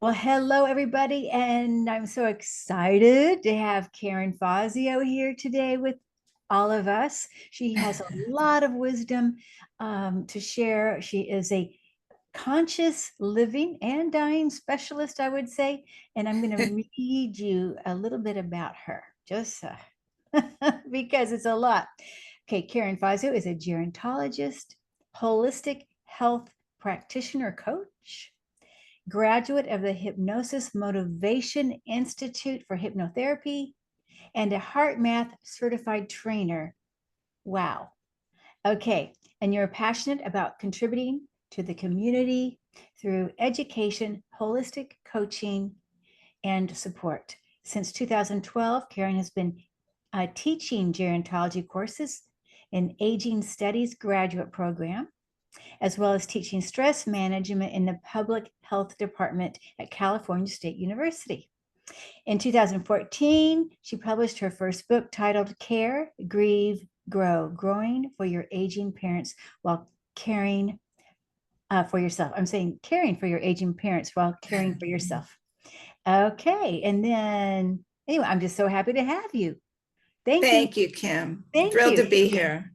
Well, hello, everybody, and I'm so excited to have Karen Fazio here today with all of us. She has a lot of wisdom to share. She is a conscious living and dying specialist, I would say, and I'm going to read you a little bit about her, just because it's a lot. Okay, Karen Fazio is a gerontologist, holistic health practitioner coach, graduate of the Hypnosis Motivation Institute for Hypnotherapy, and a HeartMath certified trainer. Wow. Okay. And you're passionate about contributing to the community through education, holistic coaching, and support. Since 2012, Karen has been teaching gerontology courses in Aging Studies graduate program, as well as teaching stress management in the public health department at California State University. In 2014, she published her first book titled Care, Grieve, Grow, Growing for Your Aging Parents While Caring for Yourself. I'm saying caring for your aging parents while caring for yourself. Okay. And then, anyway, I'm just so happy to have you. Thank you. Thank you, Kim. Thank Thrilled you. to be here.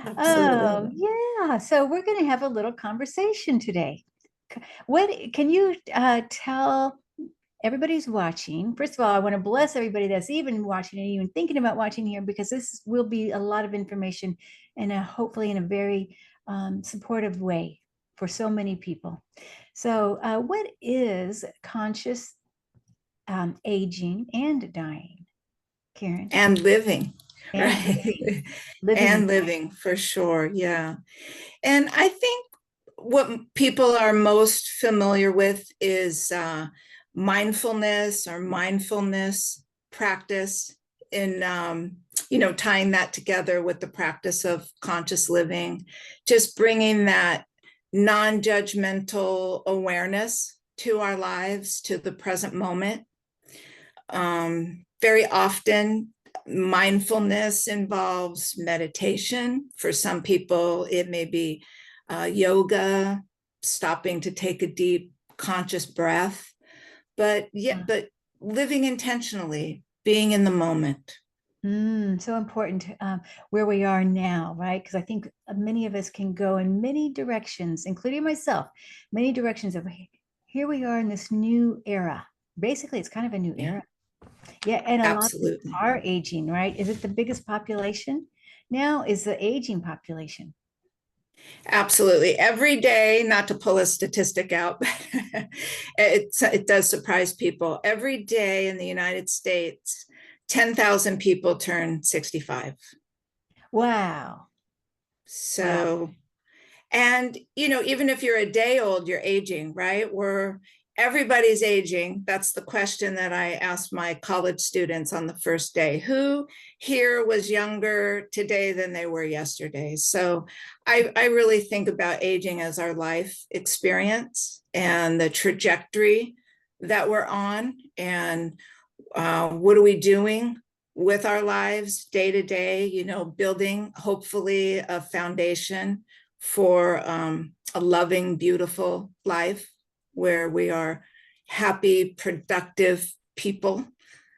Oh, Absolutely. yeah. So we're going to have a little conversation today. What can you tell everybody who's watching? First of all, I want to bless everybody that's even watching and even thinking about watching here, because this will be a lot of information and hopefully in a very supportive way for so many people. So, what is conscious aging and dying, Karen? And living, And right? living, living And and dying. living for sure. Yeah. And I think what people are most familiar with is mindfulness or mindfulness practice in, tying that together with the practice of conscious living, just bringing that non-judgmental awareness to our lives, to the present moment. Very often, mindfulness involves meditation. For some people, it may be yoga, stopping to take a deep conscious breath, but living intentionally, being in the moment. So important where we are now, right? Because I think many of us can go in many directions, including myself, many directions of here we are in this new era. Basically, it's kind of a new Yeah, era. Yeah, and a lot of us absolutely. are aging, right? Is it the biggest population now? Is the aging population? Absolutely. Every day, not to pull a statistic out, but it does surprise people. Every day in the United States, 10,000 people turn 65. Wow. Wow. So, and even if you're a day old, you're aging, right? Everybody's aging. That's the question that I asked my college students on the first day. Who here was younger today than they were yesterday? So I really think about aging as our life experience and the trajectory that we're on, and what are we doing with our lives day to day, building hopefully a foundation for a loving, beautiful life where we are happy, productive people.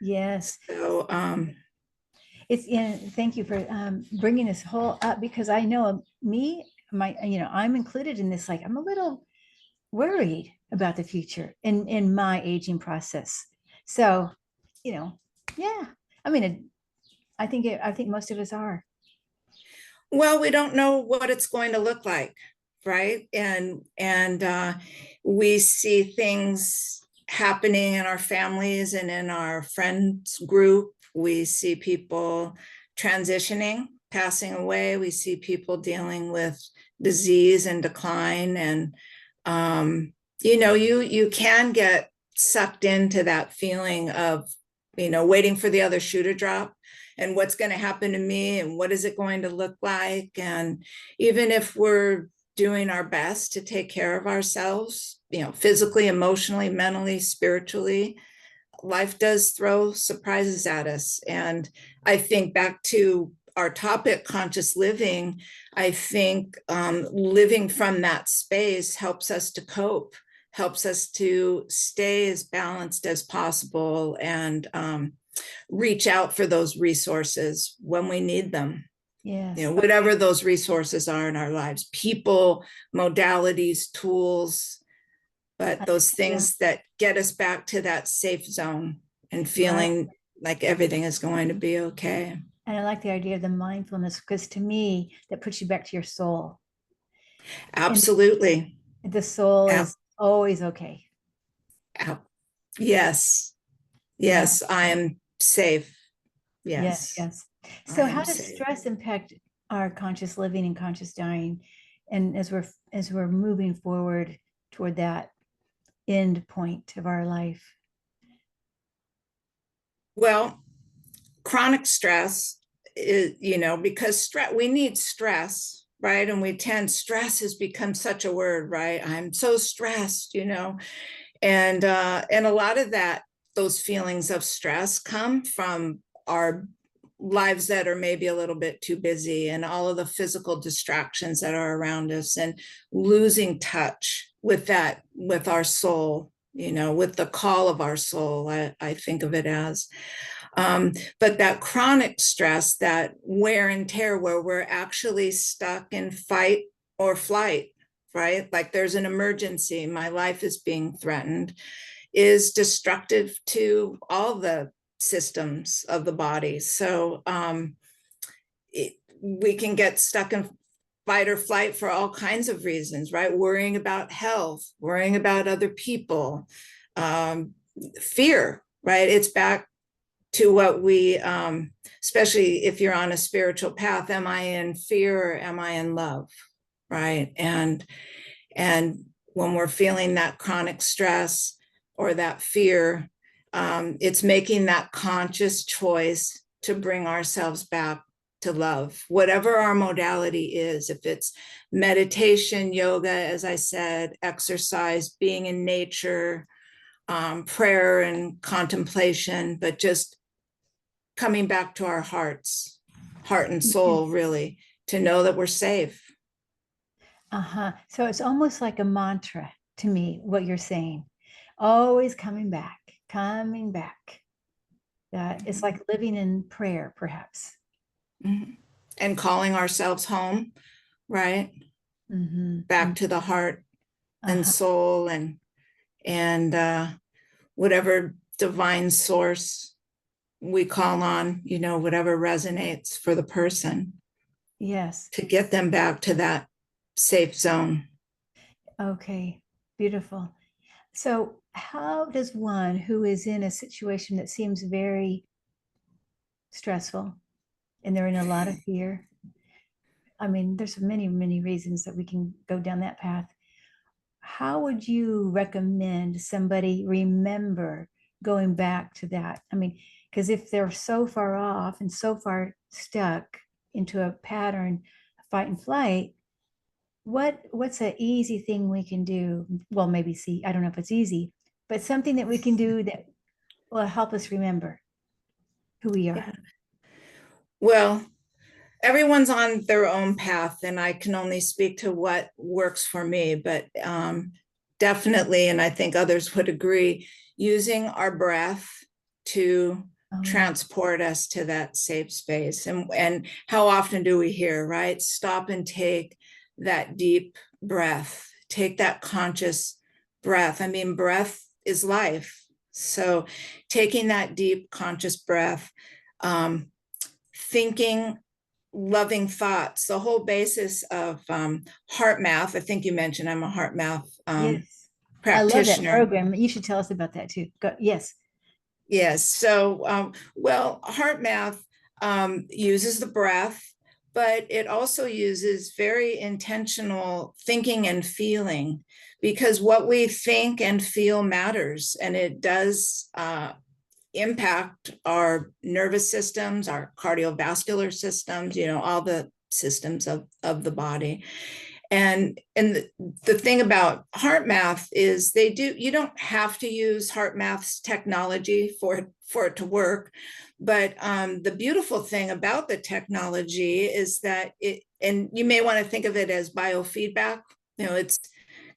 Yes. So, It's in, thank you for bringing this whole up, because I know me, I'm included in this. Like, I'm a little worried about the future in my aging process. So, you know, yeah. I mean, I think most of us are. well, we don't know what it's going to look like, right? And we see things happening in our families and in our friends group. We see people transitioning, passing away. We see people dealing with disease and decline, and you can get sucked into that feeling of waiting for the other shoe to drop, and what's going to happen to me, and what is it going to look like. And even if we're doing our best to take care of ourselves, physically, emotionally, mentally, spiritually, life does throw surprises at us. And I think back to our topic, conscious living, I think living from that space helps us to cope, helps us to stay as balanced as possible and reach out for those resources when we need them. Yes. Whatever those resources are in our lives, people, modalities, tools, but those things that get us back to that safe zone and feeling like everything is going to be okay. And I like the idea of the mindfulness, because to me, that puts you back to your soul. Absolutely. And the soul Ab- is always okay. Yes. Yes, yeah. I am safe. Yes, Yes. yes. I So how am does safe. stress impact our conscious living and conscious dying? And as we're moving forward toward that end point of our life? Well, chronic stress is, because we need stress, right? And stress has become such a word, right? I'm so stressed, and a lot of those feelings of stress come from our lives that are maybe a little bit too busy, and all of the physical distractions that are around us, and losing touch with our soul, with the call of our soul. I think of it as. But that chronic stress, that wear and tear, where we're actually stuck in fight or flight, right? Like there's an emergency, my life is being threatened, is destructive to all the systems of the body. So we can get stuck in fight or flight for all kinds of reasons, right? Worrying about health, worrying about other people, fear, right? It's back to what we, especially if you're on a spiritual path, am I in fear or am I in love, right? And when we're feeling that chronic stress or that fear, it's making that conscious choice to bring ourselves back to love, whatever our modality is. If it's meditation, yoga, as I said, exercise, being in nature, prayer and contemplation, but just coming back to our heart and soul, really, to know that we're safe. So it's almost like a mantra to me, what you're saying. Always coming back, coming back. It's like living in prayer, perhaps. Mm-hmm. And calling ourselves home, right? Mm-hmm. Back to the heart and soul, and whatever divine source we call on, whatever resonates for the person. Yes. To get them back to that safe zone. Okay, beautiful. So how does one who is in a situation that seems very stressful and they're in a lot of fear, I mean, there's many, many reasons that we can go down that path. How would you recommend somebody remember going back to that? I mean, because if they're so far off and so far stuck into a pattern of fight and flight, what's an easy thing we can do? Well, maybe see, I don't know if it's easy, but something that we can do that will help us remember who we are. Yeah. Well, everyone's on their own path, and I can only speak to what works for me, but definitely, and I think others would agree, using our breath to transport us to that safe space. And how often do we hear, right? Stop and take that deep breath, take that conscious breath. I mean, breath is life. So taking that deep conscious breath, thinking loving thoughts, the whole basis of HeartMath. I think you mentioned I'm a HeartMath Yes. I love that practitioner. program. You should tell us about that too. Yes. Yes. So, well, HeartMath uses the breath, but it also uses very intentional thinking and feeling, because what we think and feel matters, and it does impact our nervous systems, our cardiovascular systems, all the systems of the body. And the thing about HeartMath is you don't have to use HeartMath's technology for it to work. But the beautiful thing about the technology is that and you may want to think of it as biofeedback. It's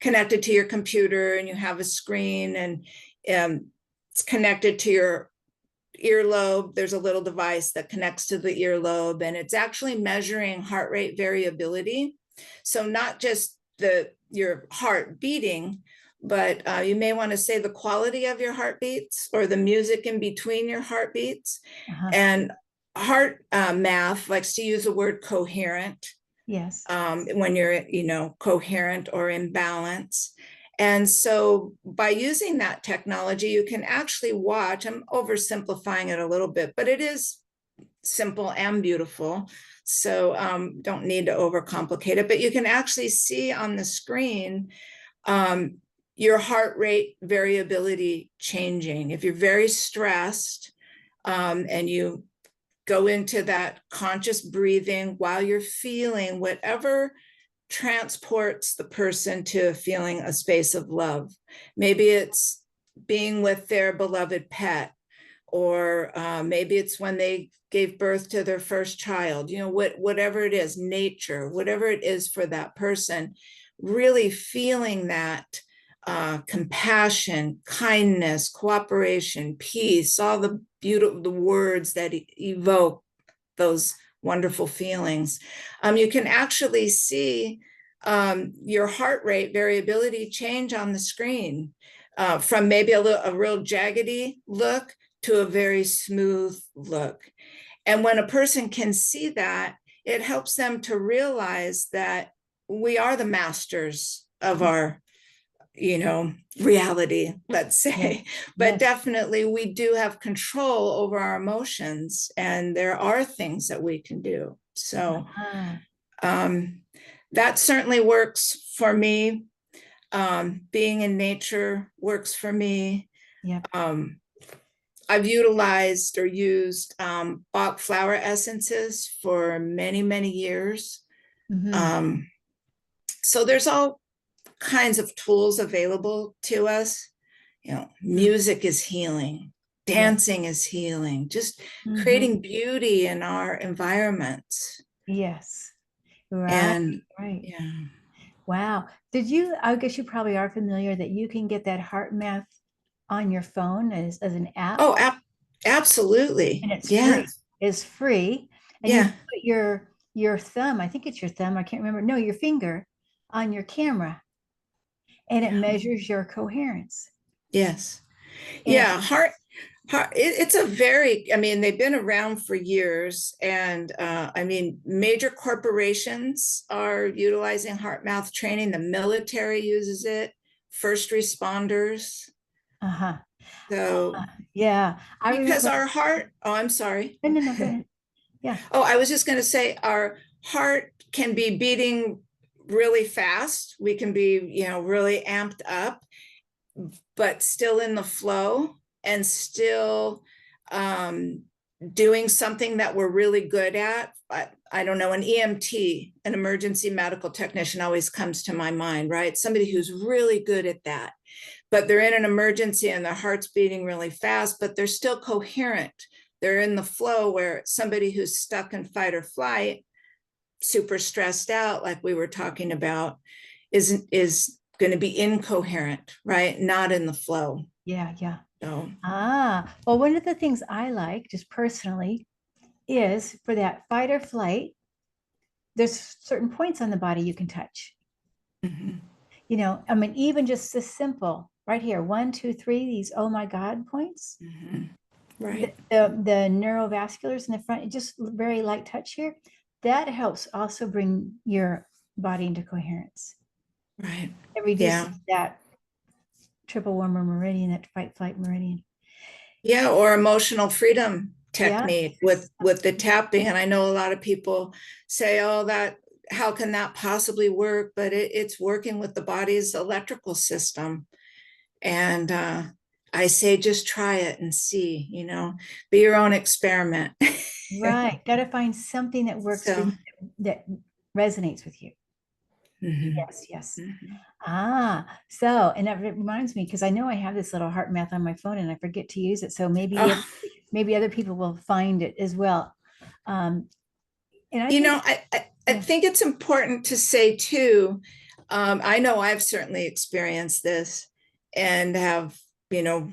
connected to your computer and you have a screen, and it's connected to your earlobe. There's a little device that connects to the earlobe, and it's actually measuring heart rate variability. So not just your heart beating, but you may want to say the quality of your heartbeats or the music in between your heartbeats. Uh-huh. And HeartMath likes to use the word coherent Yes. when you're, coherent or in balance. And so by using that technology, you can actually watch. I'm oversimplifying it a little bit, but it is simple and beautiful. So don't need to overcomplicate it, but you can actually see on the screen your heart rate variability changing. If you're very stressed and you go into that conscious breathing while you're feeling whatever transports the person to feeling a space of love. Maybe it's being with their beloved pet, or maybe it's when they gave birth to their first child, whatever it is, nature, whatever it is for that person, really feeling that compassion, kindness, cooperation, peace, all the beautiful the words that evoke those wonderful feelings. You can actually see your heart rate variability change on the screen from maybe a real jaggedy look to a very smooth look. And when a person can see that, it helps them to realize that we are the masters of our reality, let's say. Yes. But Yes. definitely we do have control over our emotions, and there are things that we can do. So that certainly works for me. Being in nature works for me. Yep. I've utilized or used Bach flower essences for many, many years. Mm-hmm. So there's all kinds of tools available to us. Music is healing, Yeah. dancing is healing, just Mm-hmm. creating beauty in our environments. Yes. Right. And Right. yeah. Wow. I guess you probably are familiar that you can get that heart math on your phone as an app, Oh, absolutely. and it's Yeah. free. It's free. And you Yeah. put your thumb, I think it's your thumb, I can't remember. No, your finger on your camera, and it Yeah. measures your coherence. Yes. And Yeah. It's a very, I mean, they've been around for years. And I mean, major corporations are utilizing heart mouth training. The military uses it, first responders. uh-huh. So, Yeah. I because remember. our heart, oh, I'm sorry. No, no, no, go ahead. Yeah. Oh, I was just going to say our heart can be beating really fast. We can be, really amped up, but still in the flow and still doing something that we're really good at. I don't know, an EMT, an emergency medical technician, always comes to my mind, right? Somebody who's really good at that, but they're in an emergency and their heart's beating really fast, but they're still coherent. They're in the flow, where somebody who's stuck in fight or flight, super stressed out, like we were talking about, is going to be incoherent, right? Not in the flow. Yeah, yeah. So, Well, one of the things I like just personally is for that fight or flight, there's certain points on the body you can touch. mhm, I mean, even just this simple right here, 1, 2, 3, these oh my God points. mhm, The, right, the neurovasculars in the front, just very light touch here. That helps also bring your body into coherence. right. It reduces Yeah. that triple warmer meridian, that fight flight meridian. Yeah, or emotional freedom Yeah. technique with the tapping. And I know a lot of people say, oh, that how can that possibly work? But it's working with the body's electrical system. And I say just try it and see, be your own experiment. Right. Got to find something that works for So, you, that resonates with you. mhm, Yes, yes. mhm. And that reminds me, because I know I have this little heart math on my phone and I forget to use it. So Oh, maybe other people will find it as well. Um, and I you think, know, I yeah, think it's important to say too, I know I've certainly experienced this and have, you know,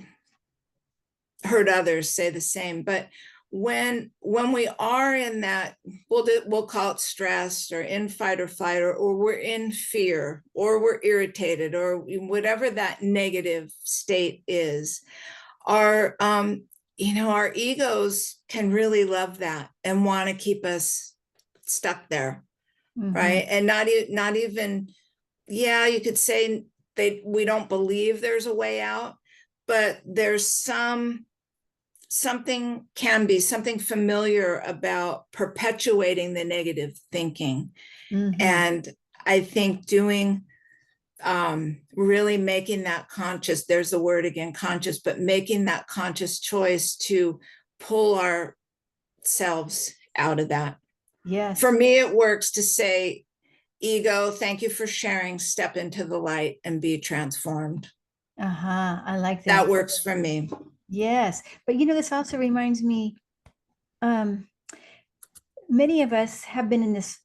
heard others say the same. But when we are in that, we'll call it stress or in fight or flight, or we're in fear, or we're irritated, or whatever that negative state is, our our egos can really love that and want to keep us stuck there, Mm-hmm. right? And not even, yeah, you could say we don't believe there's a way out, but there's something familiar about perpetuating the negative thinking. Mm-hmm. And I think doing really making that conscious, there's the word again, conscious, but making that conscious choice to pull ourselves out of that. For Yes. me, it works to say, ego, thank you for sharing, step into the light and be transformed. Uh-huh. I like That that. works for me. Yes. But this also reminds me, um, many of us have been in this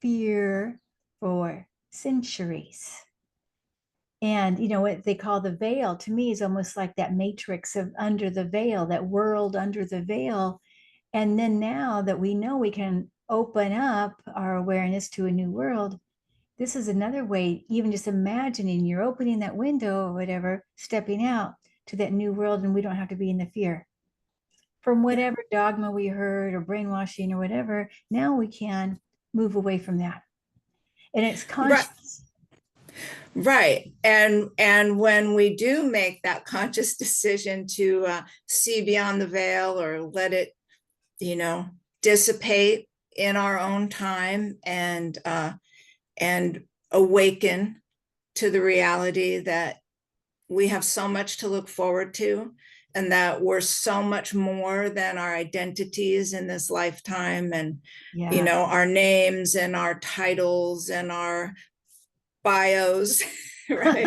fear for centuries. And what they call the veil to me is almost like that matrix of under the veil, that world under the veil. And then now that we know we can open up our awareness to a new world, this is another way, even just imagining you're opening that window or whatever, stepping out to that new world, and we don't have to be in the fear from Yeah. whatever dogma we heard or brainwashing or whatever. Now we can move away from that. And it's Right. conscious. Right. And when we do make that conscious decision to see beyond the veil, or let it, dissipate in our own time, and awaken to the reality that we have so much to look forward to, and that we're so much more than our identities in this lifetime, and Yeah. our names and our titles and our bios, right?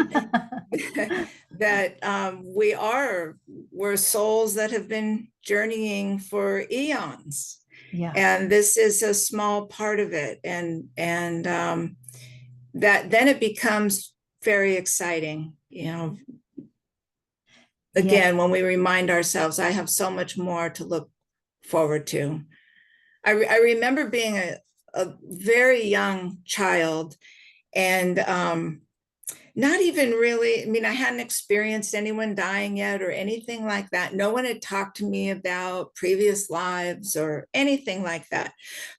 That we're souls that have been journeying for eons, Yeah. and this is a small part of it, and that then it becomes very exciting, Yeah. again, when we remind ourselves, I have so much more to look forward to. I remember being a very young child, and not even really, I mean, I hadn't experienced anyone dying yet or anything like that. No one had talked to me about previous lives or anything like that.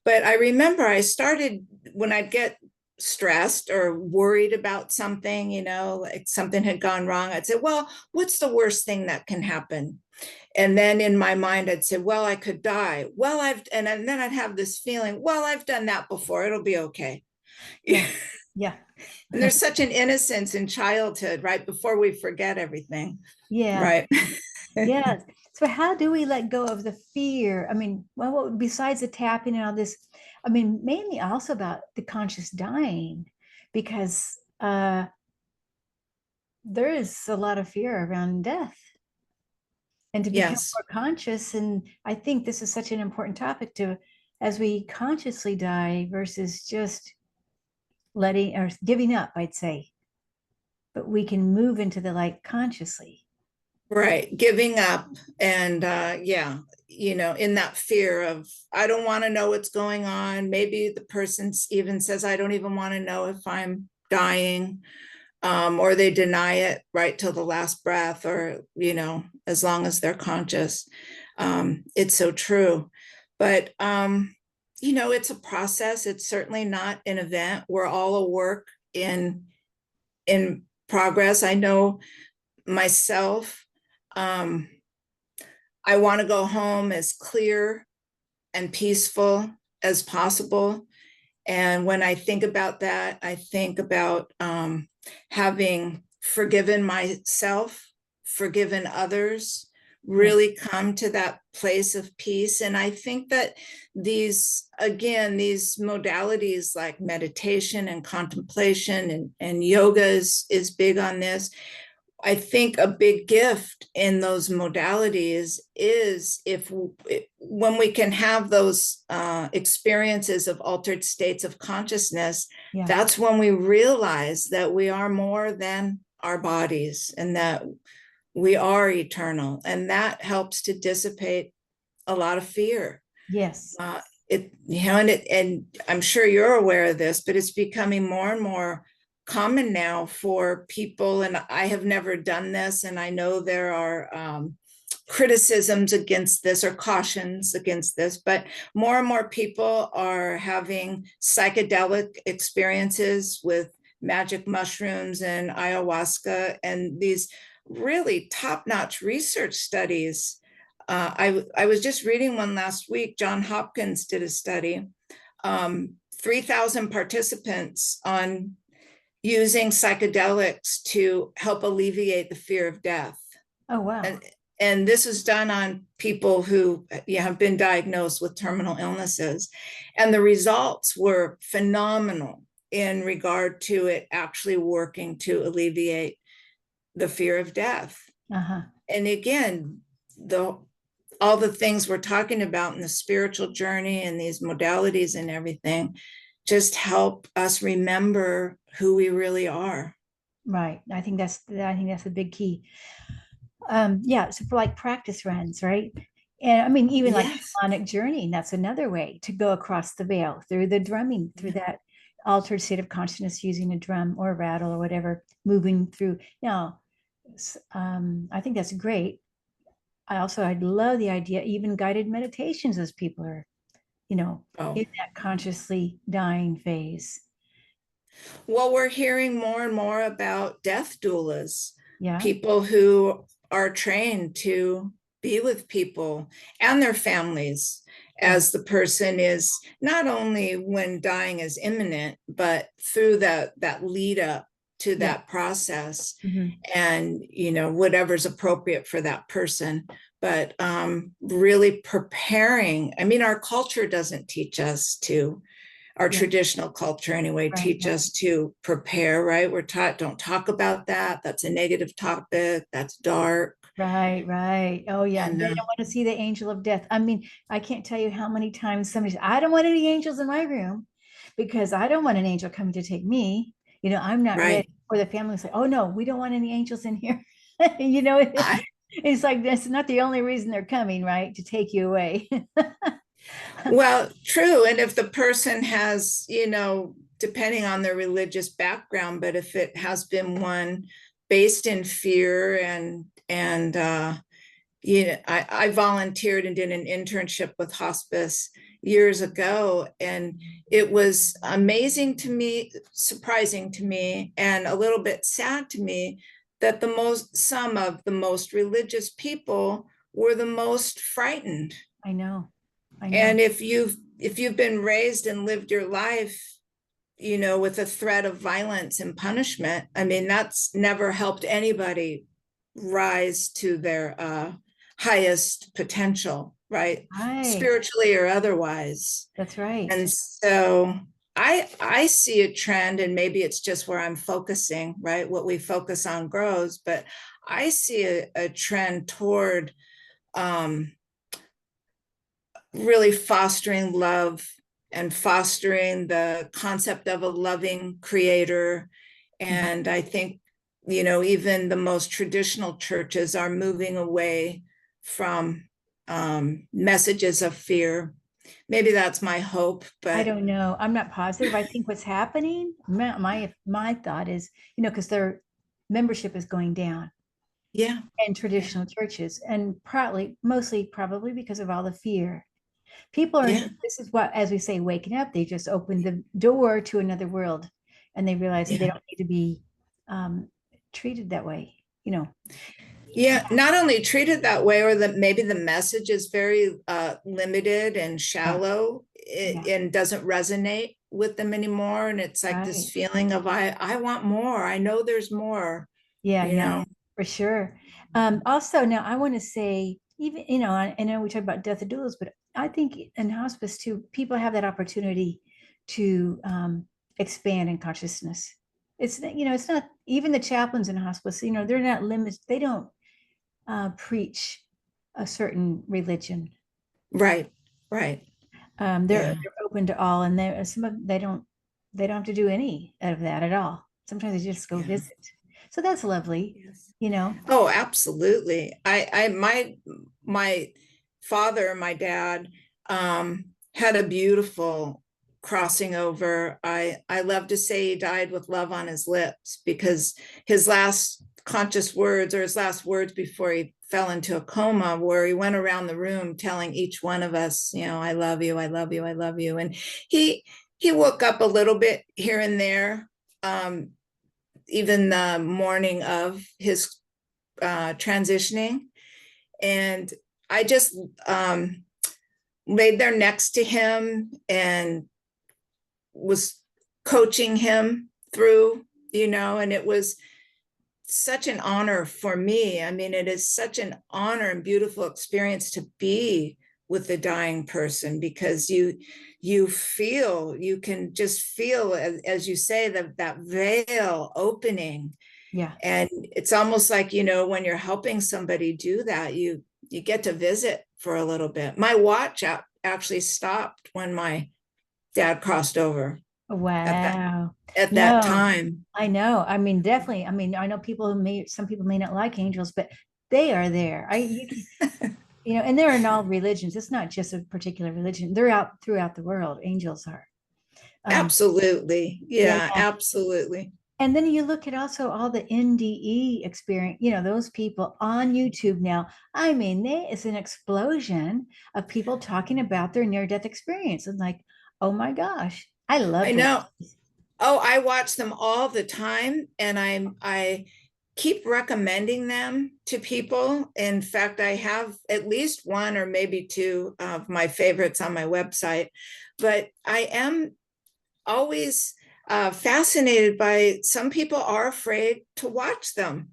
But I remember I started, when I'd get stressed or worried about something, like something had gone wrong, I'd say, well, what's the worst thing that can happen? And then in my mind, I'd say, well, I could die. Well, and then I'd have this feeling, well, I've done that before. It'll be okay. Yeah. Yeah. And there's such an innocence in childhood, right? Before we forget everything, Yeah. right? Yes. So how do we let go of the fear? I mean, well, besides the tapping and all this, I mean, mainly also about the conscious dying, because there is a lot of fear around death. And to become Yes. more conscious, and I think this is such an important topic to, as we consciously die versus just letting or giving up, I'd say, but we can move into the light consciously. Right. Giving up. And yeah, in that fear of, I don't want to know what's going on. Maybe the person even says, I don't even want to know if I'm dying. Or they deny it right till the last breath, or, as long as they're conscious. It's so true. But, it's a process. It's certainly not an event. We're all a work in progress. I know myself, I want to go home as clear and peaceful as possible. And when I think about that, I think about having forgiven myself, forgiven others, Yeah. really come to that place of peace. And I think that these modalities like meditation and contemplation and yoga is big on this, I think a big gift in those modalities is when we can have those experiences of altered states of consciousness, Yeah. that's when we realize that we are more than our bodies and that we are eternal. And that helps to dissipate a lot of fear. Yes. Uh, and I'm sure you're aware of this, but it's becoming more and more common now for people. And I have never done this, and I know there are criticisms against this or cautions against this, but more and more people are having psychedelic experiences with magic mushrooms and ayahuasca and these really top-notch research studies. I was just reading one last week. John Hopkins did a study, 3,000 participants on using psychedelics to help alleviate the fear of death. Oh, wow. And this is done on people who have been diagnosed with terminal illnesses. And the results were phenomenal in regard to it actually working to alleviate the fear of death. Uh-huh. And again, all the things we're talking about in the spiritual journey and these modalities and everything just help us remember who we really are. Right. I think that's a big key. Yeah, so for like practice runs, right? And I mean, even like Yes. sonic journey, that's another way to go across the veil through the drumming, through that altered state of consciousness using a drum or a rattle or whatever, moving through. Now, I think that's great. I'd love the idea, even guided meditations as people are, Oh, in that consciously dying phase. well, we're hearing more and more about death doulas, Yeah. people who are trained to be with people and their families Yeah. as the person is not only when dying is imminent, but through that lead up to Yeah. that process, Hmm. and whatever's appropriate for that person. But really preparing. I mean, our culture doesn't teach us to, our Yeah. traditional culture anyway, Right. teach us to prepare, right? We're taught, don't talk about that. That's a negative topic. That's dark. Right, right. Oh, yeah. And They don't want to see the angel of death. I mean, I can't tell you how many times somebody said, I don't want any angels in my room because I don't want an angel coming to take me. I'm not ready. right. Or the family say, oh, no, we don't want any angels in here. I, It's like that's not the only reason they're coming, right? To take you away. well, true. And if the person has, depending on their religious background, but if it has been one based in fear I volunteered and did an internship with hospice years ago, and it was amazing to me, surprising to me, and a little bit sad to me that some of the most religious people were the most frightened. I know. I know. And if you've been raised and lived your life, with a threat of violence and punishment, I mean, that's never helped anybody rise to their highest potential, right? Right. Spiritually or otherwise. That's right. And so I see a trend, and maybe it's just where I'm focusing, right? What we focus on grows, but I see a trend toward um, really fostering love and fostering the concept of a loving creator. Mhm. And I think, even the most traditional churches are moving away from messages of fear. Maybe that's my hope, I but don't know. I'm not positive. I think what's happening, my thought is, because their membership is going down yeah, in yeah, traditional churches, and mostly probably because of all the fear. People are, yeah, this is what, as we say, waking up. They just opened the door to another world, and they realize that they yeah. don't need to be um, treated that way. You know, Yeah, not only treated that way, or that maybe the message is very limited and yeah, shallow, yeah, and doesn't resonate with them anymore. And it's like this right. feeling of I want more. I know there's more, Yeah, you yeah, know. for sure. Also, now I want to say, even, I know we talk about death of doulas, but I think in hospice too, people have that opportunity to expand in consciousness. It's, it's not even the chaplains in hospice, they're not limited. They don't preach a certain religion. Right, right. They're Yeah. open to all, and they don't have to do any of that at all. Sometimes they just go Yeah. visit. So that's lovely, Yes. you know. Oh, absolutely. My father, my dad, had a beautiful crossing over. I love to say he died with love on his lips, because his last conscious words, or his last words before he fell into a coma, where he went around the room telling each one of us, I love you, I love you, I love you. And he woke up a little bit here and there, even the morning of his transitioning. And I just laid there next to him and was coaching him through, and it was such an honor for me. I mean, it is such an honor and beautiful experience to be with the dying person, because you can just feel, as you say, that veil opening. Yeah. And it's almost like, when you're helping somebody do that, you get to visit for a little bit. My watch actually stopped when my dad crossed over at that Wow. at that No, time. I know. I mean, definitely. I mean, I know some people may not like angels, but they are there. And they're in all religions. It's not just a particular religion. They're out throughout the world. Angels are. Um, Absolutely. yeah, Yeah, yeah. absolutely. And then you look at also all the NDE experience, those people on YouTube now. I mean, there is an explosion of people talking about their near-death experience. And like, oh my gosh, I love I to watch know. this. Oh, I watch them all the time, and I keep recommending them to people. In fact, I have at least one or maybe two of my favorites on my website. But I am always fascinated by, some people are afraid to watch them.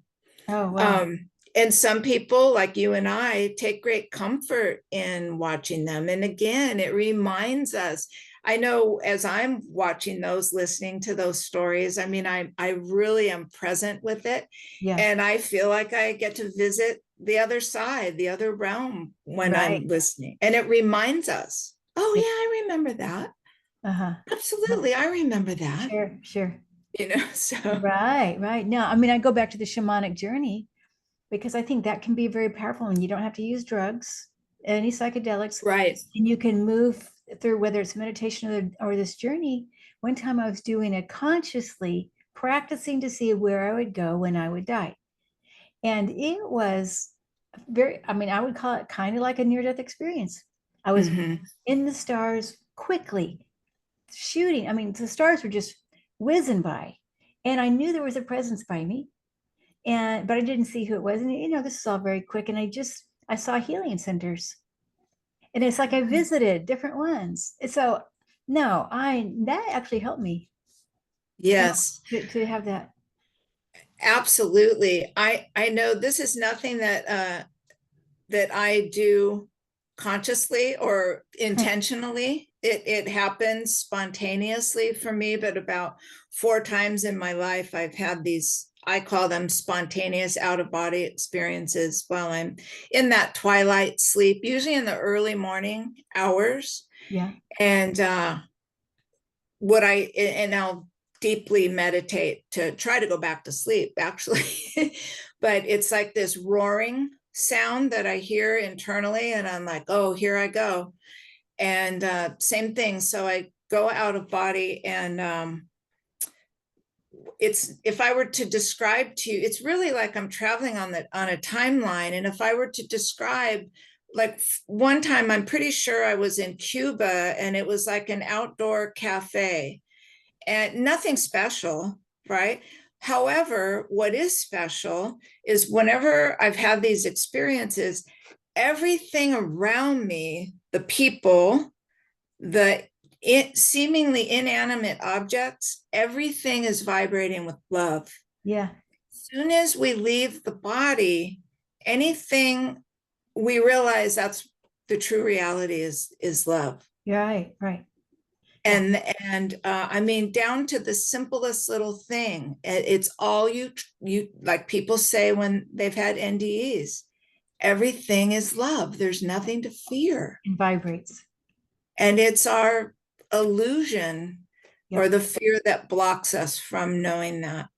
Oh, wow. And some people, like you and I, take great comfort in watching them. And again, it reminds us. I know, as I'm watching those, listening to those stories, I mean, I really am present with it. Yeah, And I feel like I get to visit the other side, the other realm, when I'm right. listening. And it reminds us, oh, Yeah, yeah, I remember that. uh-huh. Uh, Absolutely. I remember that, Sure, sure. so. Right, right. No, I mean, I go back to the shamanic journey because I think that can be very powerful when you don't have to use drugs, any psychedelics, Right. and you can move through whether it's meditation or this journey. One time I was doing it consciously, practicing to see where I would go when I would die. And it was I mean, I would call it kind of like a near death experience. I was Mm-hmm. in the stars quickly, shooting. I mean, the stars were just whizzing by. And I knew there was a presence by me, but I didn't see who it was. And this is all very quick. And I saw healing centers, and it's like I visited different ones. And so no, I that actually helped me, Yes. to have that. Absolutely. I know this is nothing that I do consciously or intentionally. It happens spontaneously for me, but about 4 times in my life, I've had these, I call them spontaneous out of body experiences while I'm in that twilight sleep, usually in the early morning hours. Yeah, And I'll deeply meditate to try to go back to sleep, actually. But it's like this roaring sound that I hear internally, and I'm like, oh, here I go. And same thing. So I go out of body, and it's, if I were to describe to you, it's really like I'm traveling on a timeline. And if I were to describe, like, one time, I'm pretty sure I was in Cuba, and it was like an outdoor cafe, and nothing special, right? However, what is special is, whenever I've had these experiences, everything around me, the people, the seemingly inanimate objects, everything is vibrating with love. yeah, As soon as we leave the body, anything, we realize that's the true reality is love. you're right, right. I mean, down to the simplest little thing. It's all you like people say when they've had NDEs. Everything is love. There's nothing to fear. It vibrates. And it's our illusion or Yep. the fear that blocks us from knowing that.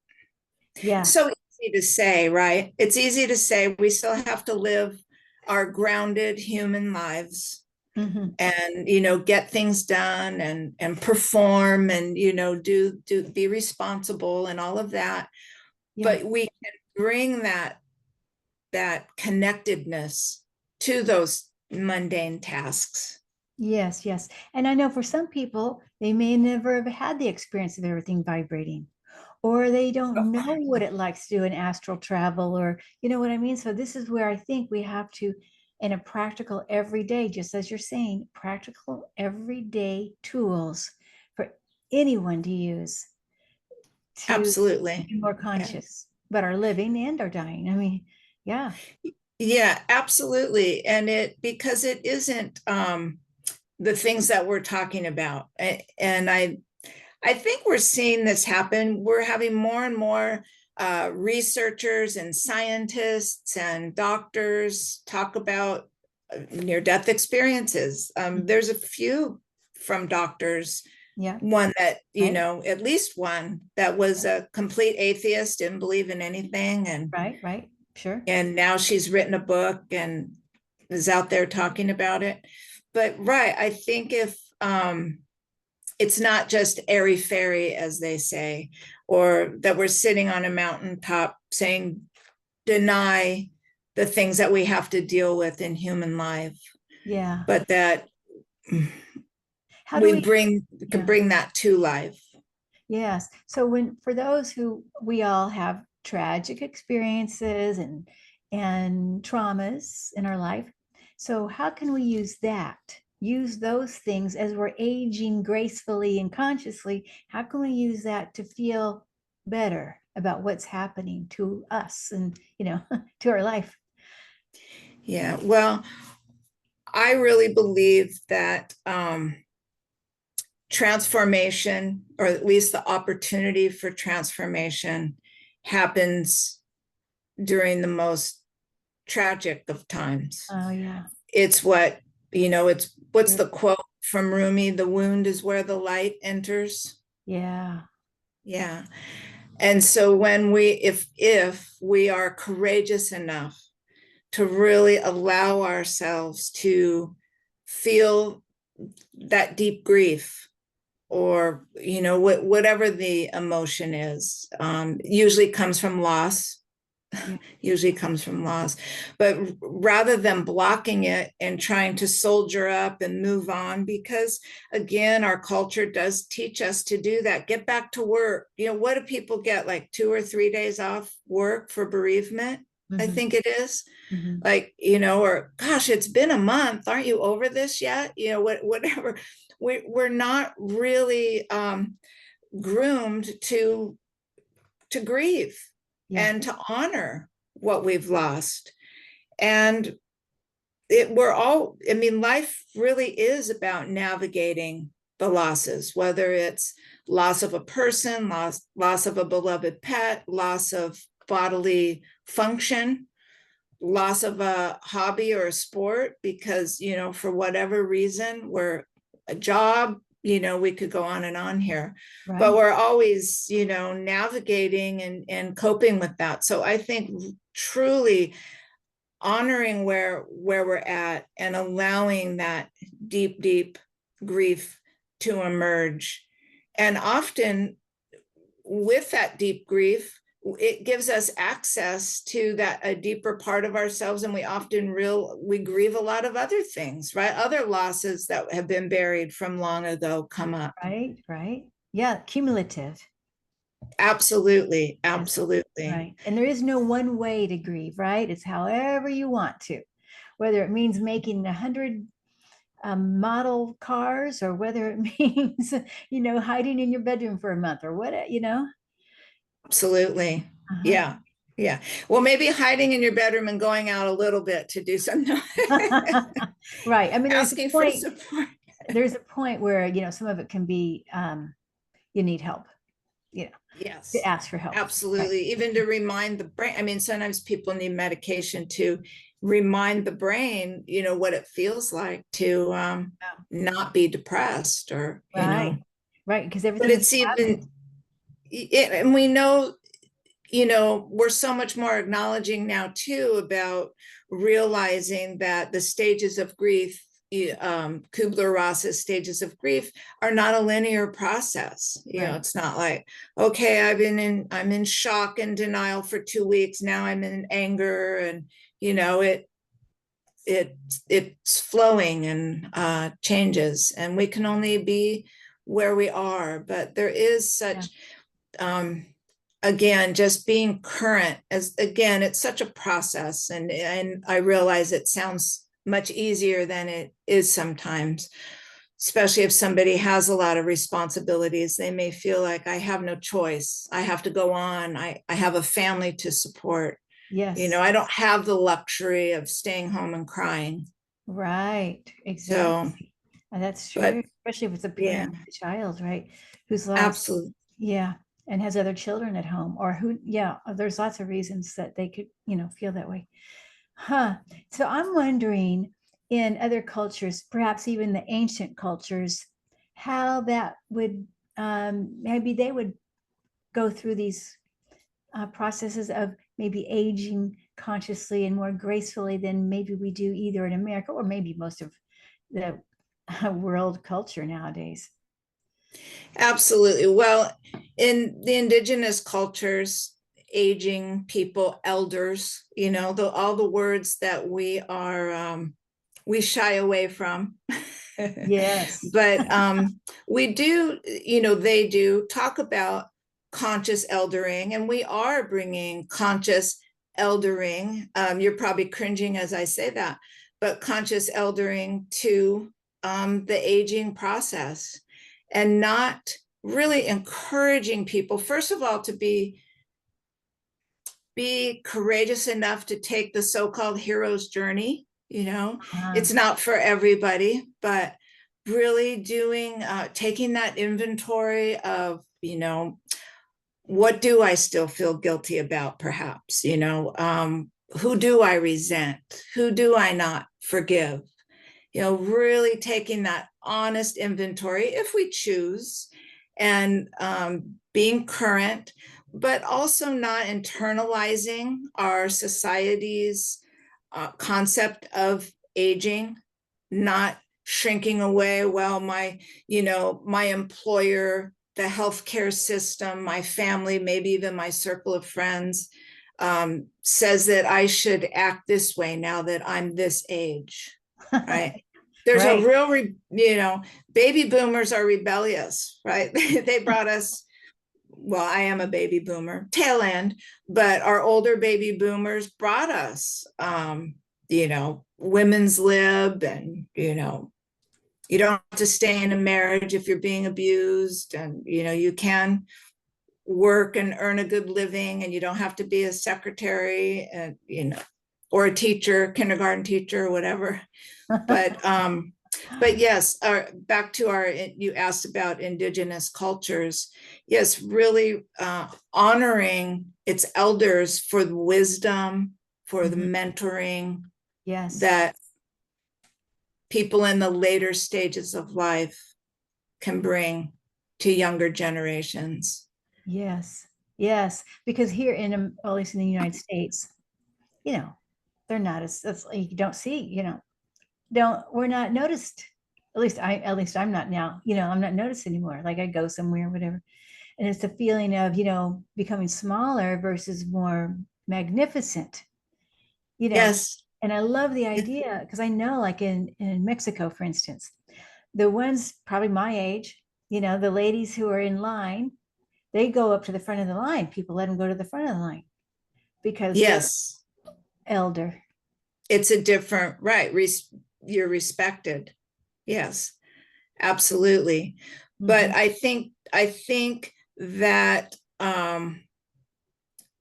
Yeah. So easy to say, right? It's easy to say we still have to live our grounded human lives Mm-hmm. and get things done and perform and do be responsible and all of that. Yeah. But we can bring that connectedness to those mundane tasks. Yes, yes. And I know for some people, they may never have had the experience of everything vibrating, or they don't know what it likes to do in astral travel, or you know what I mean? So this is where I think we have to, in a practical everyday, just as you're saying, practical everyday tools for anyone to use to Absolutely. be more Yeah. conscious about our living and our dying. I mean, yeah, Yeah, absolutely. And because it isn't the things that we're talking about. And I think we're seeing this happen. We're having more and more researchers and scientists and doctors talk about near-death experiences. There's a few from doctors. yeah, One that, right, at least one that was a complete atheist, didn't believe in anything. right, right, sure. And now she's written a book and is out there talking about it. But right, I think if it's not just airy fairy, as they say, or that we're sitting on a mountaintop saying, deny the things that we have to deal with in human life, Yeah. but that How do we we, can yeah. bring that to life. Yes. So when for those who we all have tragic experiences and traumas in our life. So how can we use that? Use those things as we're aging gracefully and consciously. How can we use that to feel better about what's happening to us and, to our life? Yeah, well, I really believe that transformation, or at least the opportunity for transformation, happens during the most tragic of times. Oh yeah. It's it's what's True. the quote from Rumi? The wound is where the light enters. Yeah. Yeah. And so if we are courageous enough to really allow ourselves to feel that deep grief, or whatever the emotion is, usually comes from loss, Yeah. usually comes from loss. But rather than blocking it and trying to soldier up and move on, because again, our culture does teach us to do that. Get back to work. What do people get, like 2 or 3 days off work for bereavement? I Mm-hmm. think it is. Mm-hmm. Like, or gosh, it's been a month. Aren't you over this yet? Whatever. We're not really groomed to grieve Yeah. and to honor what we've lost. And I mean, life really is about navigating the losses, whether it's loss of a person, loss of a beloved pet, loss of bodily function, loss of a hobby or a sport, because, for whatever reason, we're a job, we could go on and on here, but Right. we're always, navigating and coping with that. So I think truly honoring where we're at and allowing that deep grief to emerge. And often with that deep grief, it gives us access to that a deeper part of ourselves, and we grieve a lot of other things, right? Other losses that have been buried from long ago come up. Right. Right. Yeah. Cumulative. Absolutely, Yes. absolutely. Right. And there is no one way to grieve, right? It's however you want to, whether it means making 100 model cars or whether it means, hiding in your bedroom for a month or what. Absolutely. Uh-huh. Yeah. Yeah. Well, maybe hiding in your bedroom and going out a little bit to do something. Right. I mean, there's a Asking for point. support. there's a point where, some of it can be, you need help, to Yes, ask for help. Right. absolutely. Even to remind the brain. I mean, sometimes people need medication to remind the brain, what it feels like to not be depressed or, Right. Right. Because but everything is it's a habit. even, and we know, we're so much more acknowledging now too about realizing that the stages of grief, Kubler-Ross's stages of grief are not a linear process. Right. It's not like, okay, I'm in shock and denial for 2 weeks. Now I'm in anger, and it's flowing and changes, and we can only be where we are. But there is Yeah. such, again, just being current, as again, it's such a process, and I realize it sounds much easier than it is sometimes, especially if somebody has a lot of responsibilities. They may feel like, I have no choice, I have to go on, I have a family to support, Yes. I don't have the luxury of staying home and crying. Right. So, Exactly. And that's but true, especially with the yeah, parent, the child, right? Who's lost, absolutely. yeah, and has other children at home, or who, yeah, there's lots of reasons that they could, feel that way. Huh. So I'm wondering, in other cultures, perhaps even the ancient cultures, how that would, maybe they would go through these processes of maybe aging consciously and more gracefully than maybe we do either in America or maybe most of the world culture nowadays. Absolutely. Well, in the indigenous cultures, aging people, elders, all the words that we shy away from. Yes. But we do, they do talk about conscious eldering, and we are bringing conscious eldering. You're probably cringing as I say that, but conscious eldering to the aging process, and not really encouraging people, first of all, to be courageous enough to take the so-called hero's journey. Uh, It's not for everybody, but really taking that inventory of, what do I still feel guilty about, perhaps, who do I resent, who do I not forgive, really taking that honest inventory if we choose, and being current, but also not internalizing our society's concept of aging, not shrinking away. Well, my employer, the healthcare system, my family, maybe even my circle of friends, says that I should act this way now that I'm this age, right? There's a right. real, baby boomers are rebellious, right? They brought us, well, I am a baby boomer, tail end, but our older baby boomers brought us, women's lib, and, you don't have to stay in a marriage if you're being abused, and, you can work and earn a good living, and you don't have to be a secretary, and, or a teacher, kindergarten teacher, or whatever. But yes, back to you asked about indigenous cultures. Yes, really honoring its elders for the wisdom, for the Mhm. mentoring Yes. that people in the later stages of life can bring to younger generations. Yes. Yes. Because here in, at least in the United States, you know, they're not as you don't see, we're not noticed. At least I'm not now, I'm not noticed anymore. Like I go somewhere, whatever. And it's the feeling of, becoming smaller versus more magnificent, you know. Yes, And I love the idea because I know, like in Mexico, for instance, the ones probably my age, the ladies who are in line, they go up to the front of the line. People let them go to the front of the line because they're yes, elder. it's a different, right. You're respected. Yes, absolutely. But Hmm. I think that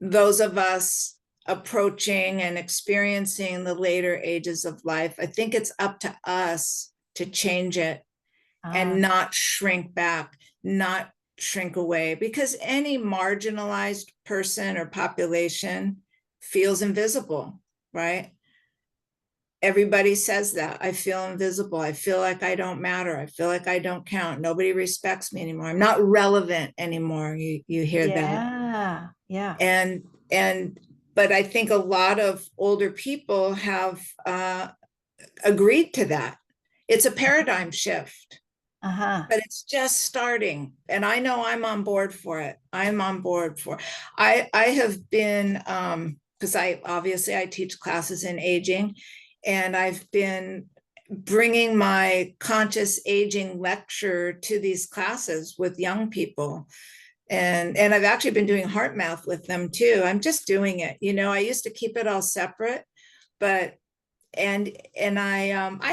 those of us approaching and experiencing the later ages of life, I think it's up to us to change it. and not shrink back, not shrink away, because any marginalized person or population feels invisible, right? Everybody says that. I feel invisible. I feel like I don't matter. I feel like I don't count. Nobody respects me anymore. I'm not relevant anymore. You hear that. Yeah. And but I think a lot of older people have agreed to that. It's a paradigm shift, but it's just starting. And I know I'm on board for it. I'm on board for it. I have been because I teach classes in aging, and I've been bringing my conscious aging lecture to these classes with young people. And I've actually been doing HeartMath with them too. I'm just doing it. I used to keep it all separate, but I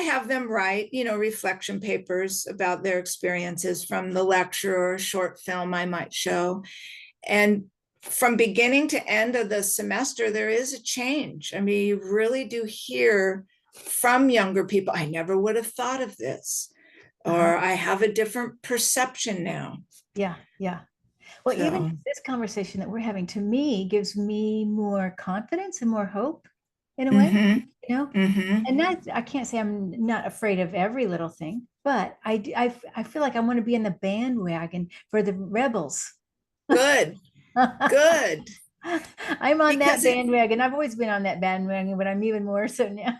have them write, reflection papers about their experiences from the lecture or a short film I might show. And from beginning to end of the semester, there is a change. I mean, you really do hear from younger people, I never would have thought of this, or I have a different perception now. Yeah. Well, even this conversation that we're having, to me, gives me more confidence and more hope in a way, and I can't say I'm not afraid of every little thing, but I feel like I want to be in the bandwagon for the rebels. Good. I'm on that bandwagon. I've always been on that bandwagon, but I'm even more so now.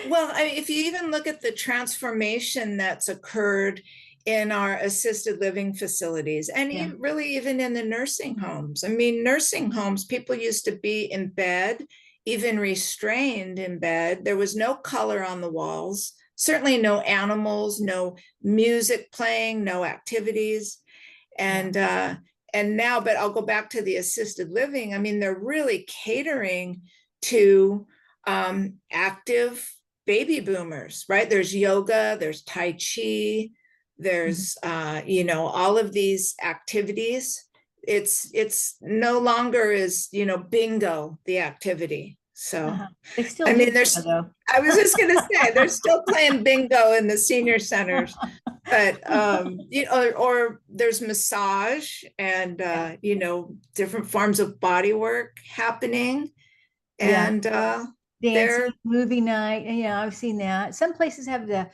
Well, if you even look at the transformation that's occurred in our assisted living facilities, and really even in the nursing homes. I mean, nursing homes, people used to be in bed, even restrained in bed. There was no color on the walls, certainly no animals, no music playing, no activities. And now, but I'll go back to the assisted living. I mean, they're really catering to active baby boomers, right? There's yoga, there's Tai Chi, there's all of these activities. It's no longer is bingo the activity. So they still do there's though. I was just gonna say they're still playing bingo in the senior centers, but or there's massage and different forms of body work happening, and dancing, movie night. Yeah, I've seen that. Some places have the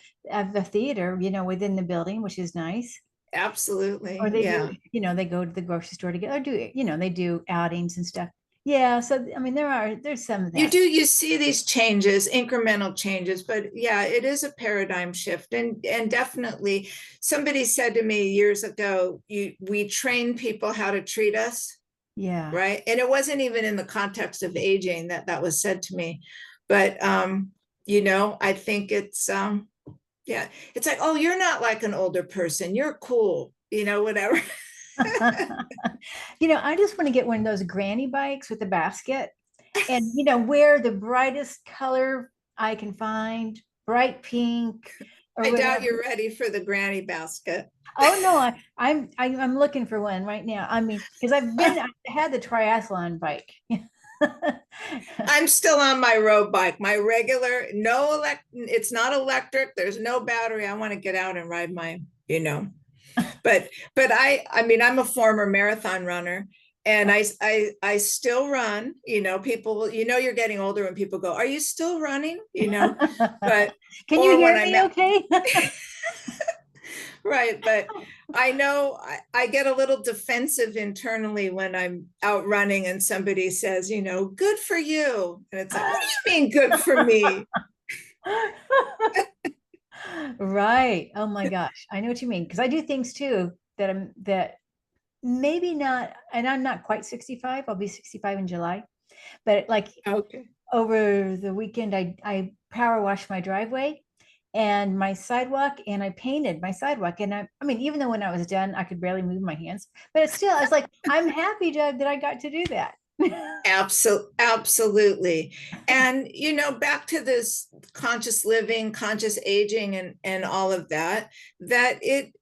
theater, within the building, which is nice. Absolutely. Or they do, they go to the grocery store together, or they do outings and stuff. Yeah, so I mean, there's some of that. You see these changes, incremental changes, but yeah, it is a paradigm shift. And definitely somebody said to me years ago, we train people how to treat us. Yeah. Right. And it wasn't even in the context of aging that was said to me. But I think it's it's like, oh, you're not like an older person. You're cool, whatever. I just want to get one of those granny bikes with a basket and, wear the brightest color I can find, bright pink. I doubt you're ready for the granny basket. Oh no, I'm looking for one right now. I mean, because I had the triathlon bike. I'm still on my road bike, my regular, it's not electric. There's no battery. I want to get out and ride my, but I'm a former marathon runner, and I still run. People, you're getting older when people go, "Are you still running?" But can you hear me? Okay. Right. But I know I get a little defensive internally when I'm out running and somebody says, good for you. And it's like, what do you mean good for me? Right. Oh my gosh. I know what you mean. Because I do things too that maybe not, and I'm not quite 65. I'll be 65 in July. But over the weekend, I power washed my driveway and my sidewalk, and I painted my sidewalk. And I mean, even though when I was done, I could barely move my hands, but it's still, I was like, I'm happy, Doug, that I got to do that. Absolutely. And, back to this conscious living, conscious aging, and all of that it,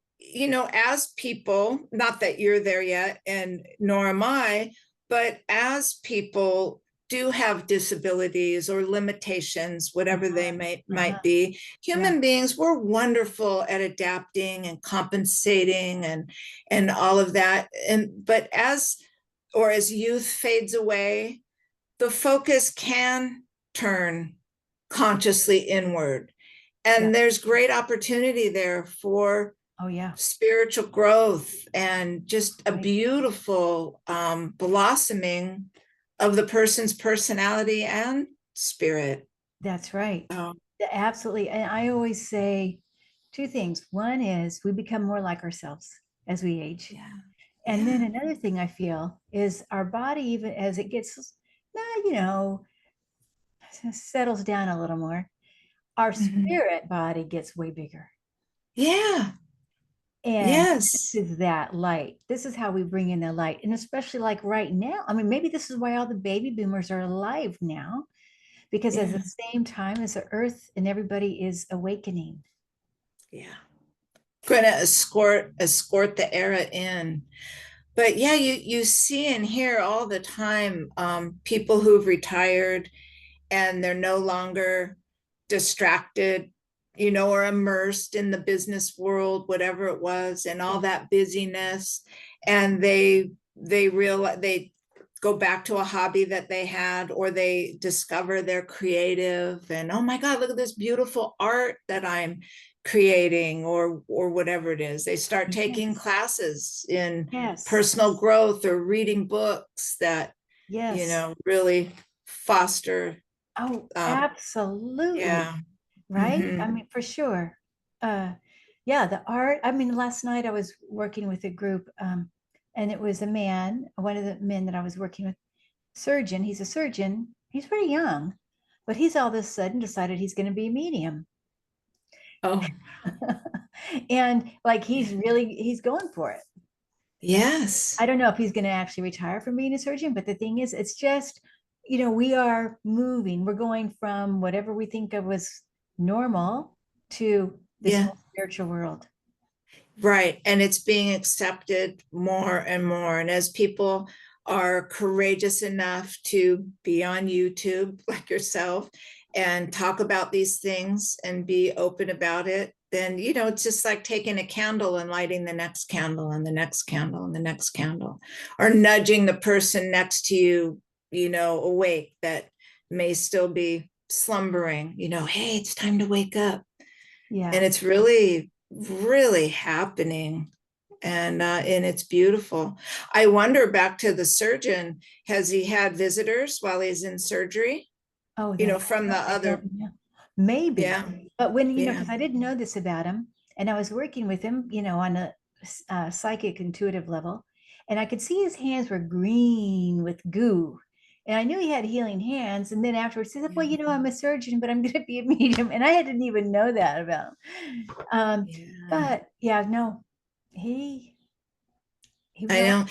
as people, not that you're there yet, and nor am I, but as people do have disabilities or limitations, whatever they might be. Yeah. Human beings, we're wonderful at adapting and compensating and all of that. But as youth fades away, the focus can turn consciously inward. Yeah. And there's great opportunity there for Oh, yeah. spiritual growth and just a Right. beautiful blossoming of the person's personality and spirit. That's right. Oh, Absolutely. And I always say two things. One is we become more like ourselves as we age. yeah. And then Yeah. another thing I feel is our body, even as it gets, you know, settles down a little more, our Mhm. spirit body gets way bigger. Yeah. And Yes. this is that light. This is how we bring in the light. And especially like right now, I mean, maybe this is why all the baby boomers are alive now, because at the Yeah. same time as the earth and everybody is awakening. Yeah. Going to escort the era in. But yeah, you see and hear all the time people who've retired and they're no longer distracted, or immersed in the business world, whatever it was, and all Yeah. that busyness. And they realize they go back to a hobby that they had, or they discover they're creative and, oh my God, look at this beautiful art that I'm creating, or whatever it is. They start taking Yes. classes in Yes. personal growth or reading books that Yes. really foster. Oh, um, absolutely. yeah. Right? Hmm. I mean, for sure. Uh, yeah, the art. I mean, last night I was working with a group, and it was a man, one of the men that I was working with, surgeon. He's a surgeon. He's pretty young, but he's all of a sudden decided he's going to be a medium. Oh, And like yeah. he's going for it. Yes. I don't know if he's going to actually retire from being a surgeon, but the thing is, it's just, we are moving. We're going from whatever we think of as normal to this Yeah. whole spiritual world. Right. And it's being accepted more and more. And as people are courageous enough to be on YouTube, like yourself, and talk about these things and be open about it, then, it's just like taking a candle and lighting the next candle and the next candle and the next candle, or nudging the person next to you, awake that may still be slumbering, hey, it's time to wake up. And Yeah. it's really, really happening. And it's beautiful. I wonder, back to the surgeon, has he had visitors while he's in surgery, Oh, that from the I other? don't know. Maybe. Yeah. But when, Yeah. because I didn't know this about him, and I was working with him, on a psychic intuitive level, and I could see his hands were green with goo. And I knew he had healing hands. And then afterwards, he said, well, I'm a surgeon, but I'm going to be a medium. And I didn't even know that about him. Yeah. But yeah, no, he he was I all know.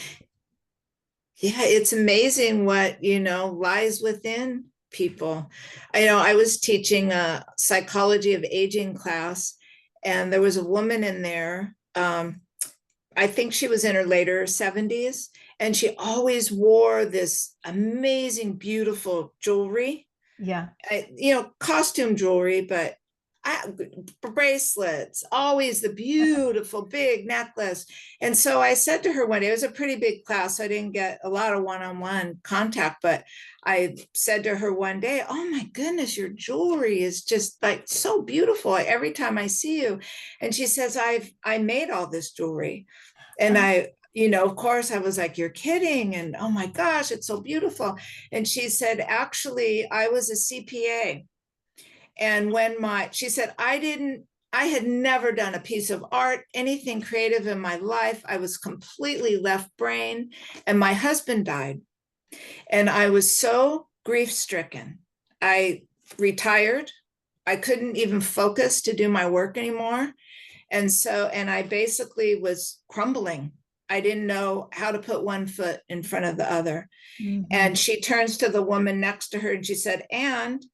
Yeah, it's amazing what, lies within people. I was teaching a psychology of aging class, and there was a woman in there. I think she was in her later 70s, and she always wore this amazing, beautiful jewelry. yeah. Costume jewelry, but bracelets, always the beautiful big necklace. And so I said to her one day, it was a pretty big class, so I didn't get a lot of one-on-one contact, but I said to her one day, oh my goodness, your jewelry is just like so beautiful every time I see you. And she says, I made all this jewelry. And of course, I was like, you're kidding. And oh my gosh, it's so beautiful. And she said, actually, I was a CPA. And she said, I had never done a piece of art, anything creative in my life. I was completely left brain. And my husband died. And I was so grief stricken. I retired. I couldn't even focus to do my work anymore. And I basically was crumbling. I didn't know how to put one foot in front of the other. Mhm. And she turns to the woman next to her and she said, and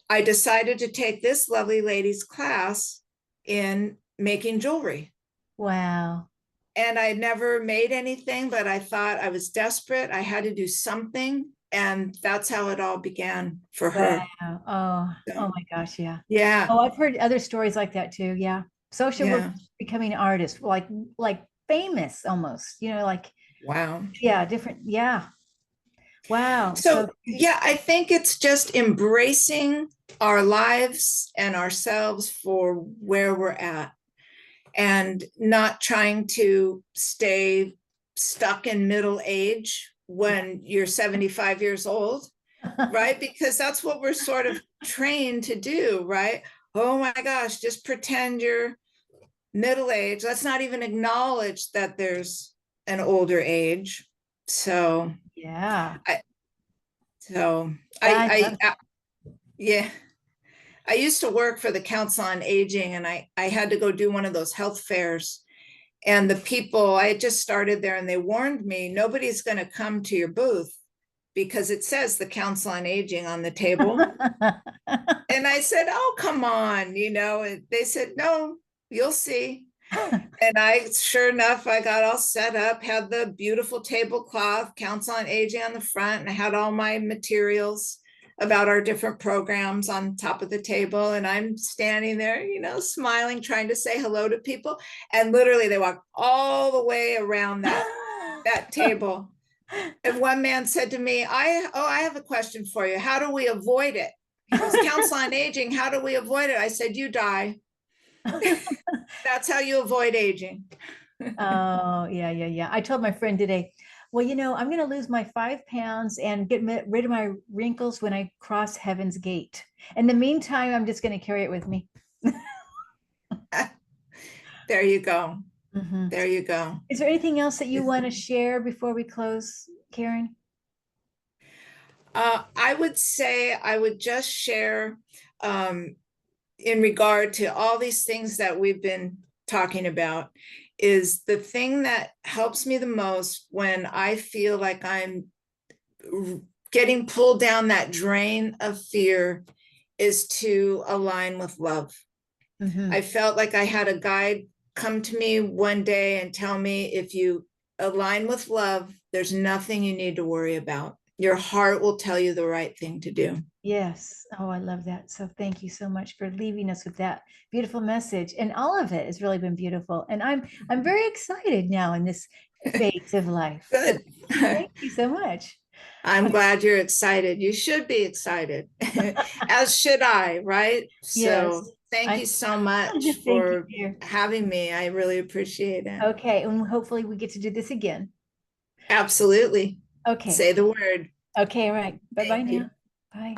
I decided to take this lovely lady's class in making jewelry. Wow. And I never made anything, but I thought I was desperate. I had to do something. And that's how it all began for Wow. her. Oh my gosh. Yeah. Yeah. Oh, I've heard other stories like that too. Yeah. Social work, Yeah. becoming an artist, like famous almost, like, Wow. yeah, different. Yeah. Wow. So, yeah, I think it's just embracing our lives and ourselves for where we're at and not trying to stay stuck in middle age when you're 75 years old, right? Because that's what we're sort of trained to do, right? Oh my gosh, just pretend you're middle age. Let's not even acknowledge that there's an older age. So, Yeah. I, so Yeah, I love I yeah, I used to work for the Council on Aging, and I had to go do one of those health fairs. And the people, I had just started there, and they warned me, nobody's going to come to your booth because it says the Council on Aging on the table. And I said, oh, come on, and they said, no, you'll see. And sure enough, I got all set up, had the beautiful tablecloth, Council on Aging on the front, and I had all my materials about our different programs on top of the table. And I'm standing there, smiling, trying to say hello to people. And literally they walked all the way around that table. And one man said to me, I have a question for you. How do we avoid it? He goes, Council on Aging, how do we avoid it? I said, you die. That's how you avoid aging. Oh, yeah, yeah, yeah. I told my friend today, well, I'm going to lose my 5 pounds and get rid of my wrinkles when I cross Heaven's Gate. In the meantime, I'm just going to carry it with me. There you go. Mhm. There you go. Is there anything else that you want to share before we close, Karen? I would say I would just share in regard to all these things that we've been talking about is the thing that helps me the most when I feel like I'm getting pulled down that drain of fear is to align with love. Mm-hmm. I felt like I had a guide come to me one day and tell me, if you align with love, there's nothing you need to worry about. Your heart will tell you the right thing to do. Yes. Oh, I love that. So thank you so much for leaving us with that beautiful message. And all of it has really been beautiful. And I'm very excited now in this phase of life. So Good. thank you so much. I'm glad you're excited. You should be excited, as should I, right? So Yes. thank I you so much thank you, for dear. having me. I really appreciate it. Okay. And hopefully we get to do this again. Absolutely. Okay. Say the word. Okay. All right. Bye-bye Thank you. now. Bye.